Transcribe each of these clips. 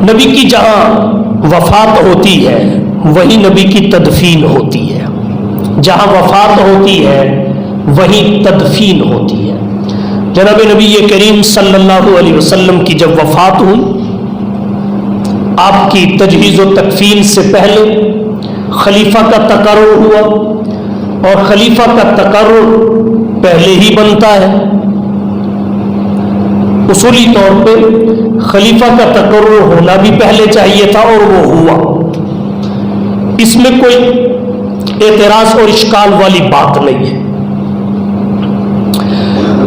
نبی کی جہاں وفات ہوتی ہے وہی نبی کی تدفین ہوتی ہے، جہاں وفات ہوتی ہے وہی تدفین ہوتی ہے۔ جناب نبی کریم صلی اللہ علیہ وسلم کی جب وفات ہوئی، آپ کی تجہیز و تکفین سے پہلے خلیفہ کا تقرر ہوا، اور خلیفہ کا تقرر پہلے ہی بنتا ہے، اصولی طور پہ خلیفہ کا تقرر ہونا بھی پہلے چاہیے تھا اور وہ ہوا، اس میں کوئی اعتراض اور اشکال والی بات نہیں ہے۔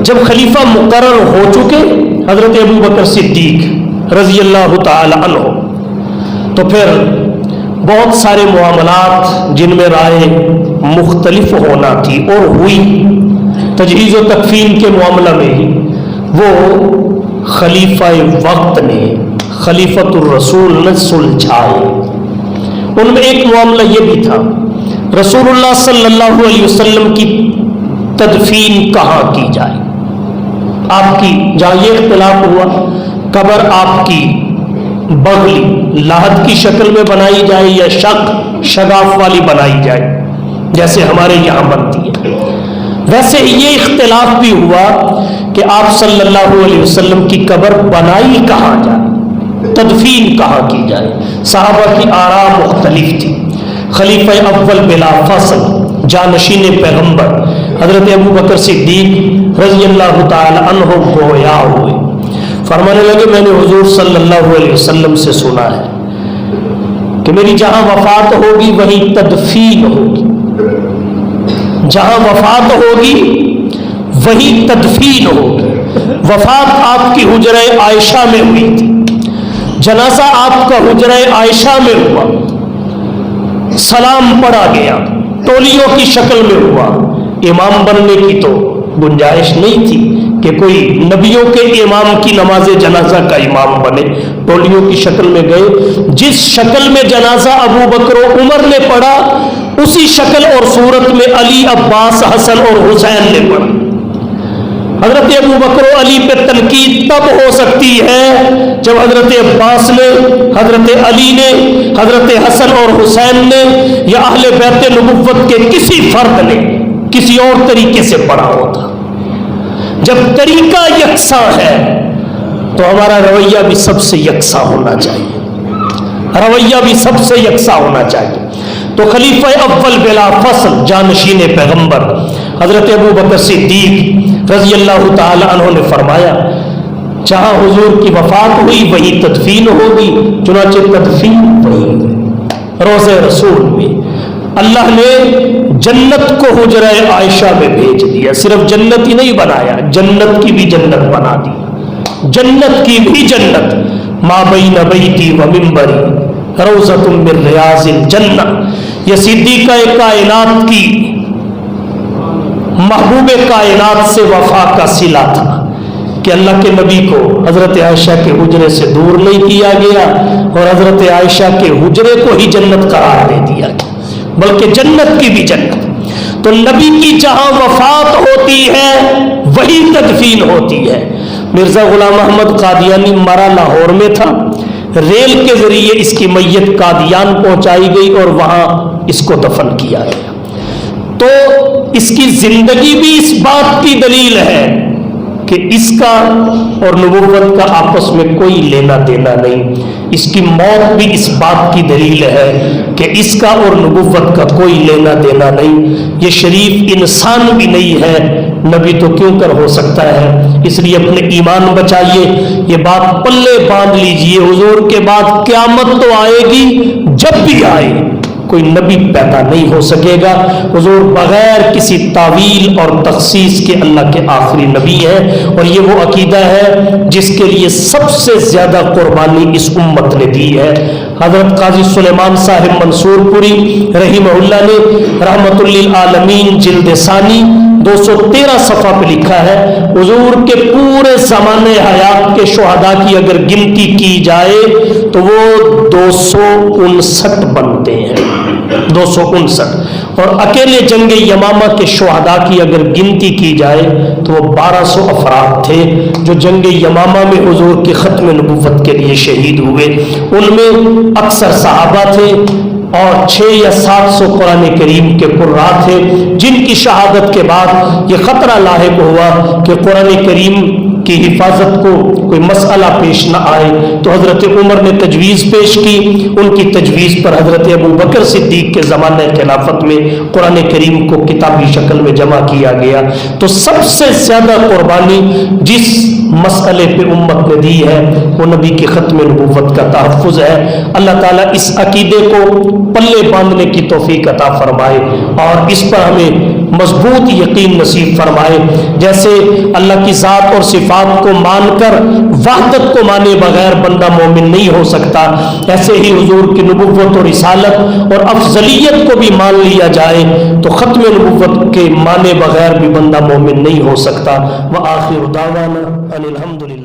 جب خلیفہ مقرر ہو چکے حضرت ابوبکر صدیق رضی اللہ تعالی عنہ، تو پھر بہت سارے معاملات جن میں رائے مختلف ہونا تھی اور ہوئی، تجہیز و تکفین کے معاملہ میں ہی وہ خلیفہ وقت نے، خلیفۃ الرسول نے سلجھائے۔ ان میں ایک معاملہ یہ بھی تھا، رسول اللہ صلی اللہ علیہ وسلم کی تدفین کہاں کی جائے۔ آپ کی جہاں یہ اختلاف ہوا، قبر آپ کی بغلی لاحد کی شکل میں بنائی جائے یا شگاف والی بنائی جائے جیسے ہمارے یہاں بنتی ہے، ویسے یہ اختلاف بھی ہوا کہ آپ صلی اللہ علیہ وسلم کی قبر بنائی کہاں جائے، تدفین کہاں کی جائے۔ صحابہ کی آراء مختلف تھی۔ خلیفہ اول بلا فصل جانشین پیغمبر حضرت ابوبکر صدیق رضی اللہ تعالی عنہ گویا ہوئے، فرمانے لگے میں نے حضور صلی اللہ علیہ وسلم سے سنا ہے کہ میری جہاں وفات ہوگی وہیں تدفین ہوگی، جہاں وفات ہوگی وہیں تدفین ہوگی۔ وفات آپ کی حجرہ عائشہ میں ہوئی تھی، جنازہ آپ کا حجرہ عائشہ میں ہوا، سلام پڑھا گیا، تولیوں کی شکل میں ہوا۔ امام بننے کی تو گنجائش نہیں تھی کہ کوئی نبیوں کے امام کی نماز جنازہ کا امام بنے، تولیوں کی شکل میں گئے۔ جس شکل میں جنازہ ابو بکر و عمر نے پڑھا، اسی شکل اور صورت میں علی، عباس، حسن اور حسین نے پڑھا۔ حضرت ابو بکر و علی پہ تنقید تب ہو سکتی ہے جب حضرت عباس نے، حضرت علی نے، حضرت حسن اور حسین نے یا اہل بیت نبوت کے کسی فرد نے کسی اور طریقے سے پڑھا ہوتا۔ جب طریقہ یکساں ہے تو ہمارا رویہ بھی سب سے یکساں ہونا چاہیے، رویہ بھی سب سے یکساں ہونا چاہیے۔ تو خلیفہ اول بلا فصل جانشین پیغمبر حضرت ابوبکر صدیق رضی اللہ تعالی عنہ نے فرمایا جہاں حضور کی وفات ہوئی وہی تدفین ہوگی، چنانچہ تدفین وہی روضہ رسول میں۔ اللہ نے جنت کو حجرہ عائشہ میں بھیج دیا، صرف جنت ہی نہیں بنایا، جنت کی بھی جنت بنا دی، جنت کی بھی جنت۔ ما بین بیتی و منبری روضۃ من ریاض الجنہ، یہ صدیقہ کائنات کی محبوب کائنات سے وفا کا صلہ تھا کہ اللہ کے نبی کو حضرت عائشہ کے حجرے سے دور نہیں کیا گیا اور حضرت عائشہ کے حجرے کو ہی جنت قرار دے دیا گیا، بلکہ جنت کی بھی جنت۔ تو نبی کی جہاں وفات ہوتی ہے وہی تدفین ہوتی ہے۔ مرزا غلام احمد قادیانی مرا لاہور میں تھا، ریل کے ذریعے اس کی میت قادیان پہنچائی گئی اور وہاں اس کو دفن کیا گیا۔ تو اس کی زندگی بھی اس بات کی دلیل ہے کہ اس کا اور نبوت کا آپس میں کوئی لینا دینا نہیں، اس کی موت بھی اس بات کی دلیل ہے کہ اس کا اور نبوت کا کوئی لینا دینا نہیں۔ یہ شریف انسان بھی نہیں ہے، نبی تو کیوں کر ہو سکتا ہے؟ اس لیے اپنے ایمان بچائیے، یہ بات پلے باندھ لیجئے، حضور کے بعد قیامت تو آئے گی، جب بھی آئے کوئی نبی پیدا نہیں ہو سکے گا۔ حضور بغیر کسی تعویل اور تخصیص کے اللہ کے آخری نبی ہیں، اور یہ وہ عقیدہ ہے جس کے لیے سب سے زیادہ قربانی اس امت نے دی ہے۔ حضرت قاضی سلیمان صاحب منصور پوری رحمہ اللہ نے رحمت للعالمین جلد ثانی 213 صفحہ پہ لکھا ہے، حضور کے پورے زمانے حیات کے شہداء کی اگر گنتی کی جائے تو وہ 259 بنتے ہیں، 259، اور اکیلے جنگ یمامہ کے شہداء کی اگر گنتی کی جائے تو وہ 1200 افراد تھے جو جنگ یمامہ میں حضور کی ختم نبوت کے لیے شہید ہوئے. ان میں اکثر صحابہ تھے اور 600 یا 700 قرآن کریم کے قراء تھے جن کی شہادت کے بعد یہ خطرہ لاحق ہوا کہ قرآن کریم کی حفاظت کو کوئی مسئلہ پیش نہ آئے. تو حضرت عمر نے تجویز پیش کی. ان کی تجویز پر حضرت ابو بکر صدیق کے زمانہ خلافت میں قرآن کریم کو کتابی شکل میں جمع کیا گیا. تو سب سے زیادہ قربانی جس مسئلے پہ امت نے دی ہے وہ نبی کی ختم نبوت کا تحفظ ہے. اللہ تعالیٰ اس عقیدے کو پلے باندھنے کی توفیق عطا فرمائے اور اس پر ہمیں مضبوط یقین نصیب فرمائے. جیسے اللہ کی ذات اور صفات کو مان کر وحدت کو مانے بغیر بندہ مومن نہیں ہو سکتا، ایسے ہی حضور کی نبوت اور رسالت اور افضلیت کو بھی مان لیا جائے تو ختم نبوت کے مانے بغیر بھی بندہ مومن نہیں ہو سکتا. وآخر دعوانا ان الحمدللہ.